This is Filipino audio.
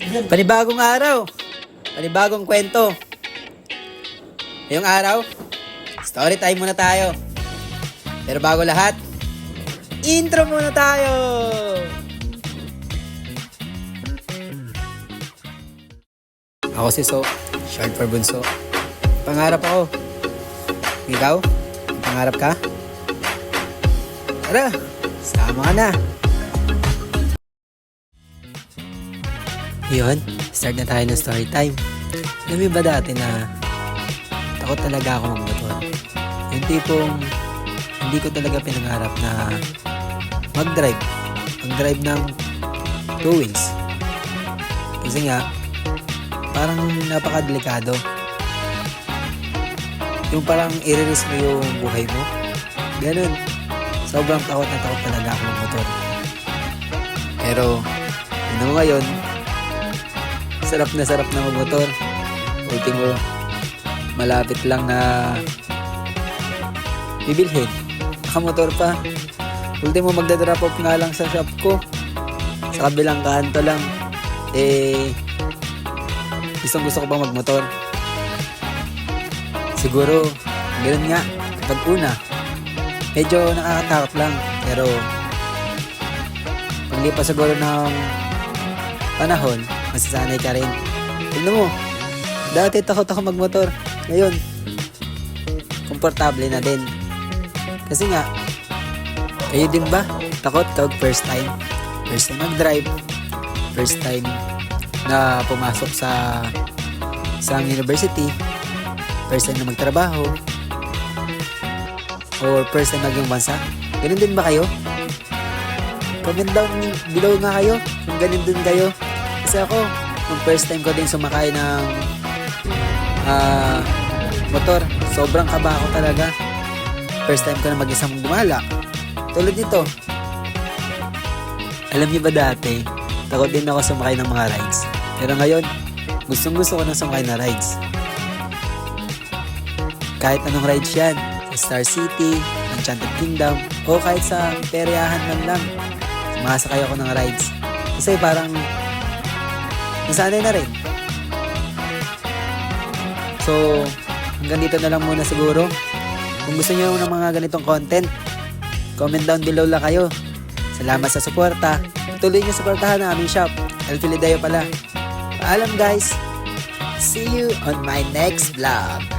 Panibagong araw, panibagong kwento. Ngayong araw, story time muna tayo. Pero bago lahat, intro muna tayo! Ako si So, short for Bunso. Pangarap ako. Ikaw, may pangarap ka? Tara, sama ka na! Yun, start na tayo ng story time. Alam mo ba dati na takot talaga ako magmotor? Yung tipong hindi ko talaga pinangarap na mag-drive ng two wheels. Kasi nga, parang napakadelikado. Yung parang i-risk mo yung buhay mo. Ganun. Sobrang takot na takot talaga ako magmotor. Pero, yun ngayon, sarap na magmotor. Ultimo, malapit lang na bibilhin. Nakamotor pa. Ultimo, magdadrop off nga lang sa shop ko. Sa kabilang kanto lang. Gusto ko bang magmotor? Siguro, ganoon nga. Pag una, medyo nakakatakot lang. Pero, paglipas siguro ng panahon, masasanay ka rin. Tignan mo, dati takot ako magmotor. Ngayon, komportable na din. Kasi nga, kayo din ba? Takot kapag first time? First time mag-drive. First time na pumasok sa university. First time na magtrabaho. Or first time maging bansa. Ganun din ba kayo? Comment down below nga kayo kung ganun din kayo. Kasi ako, nung first time ko din sumakay ng motor, sobrang kaba ako talaga. First time ko na mag-isang gumala. Tulad nito. Alam niyo ba dati, takot din ako sumakay ng mga rides. Pero ngayon, gustong-gusto ko na sumakay na rides. Kahit anong rides yan, sa Star City, Enchanted Kingdom, o kahit sa peryahan man lang, sumasakay ako ng rides. Kasi parang nasanay na rin. So, hanggang dito na lang muna siguro. Kung gusto niyo ng mga ganitong content, comment down below lang kayo. Salamat sa suporta. Tuloy niyo suportahan ang aming shop. El Filideo pala. Paalam guys. See you on my next vlog.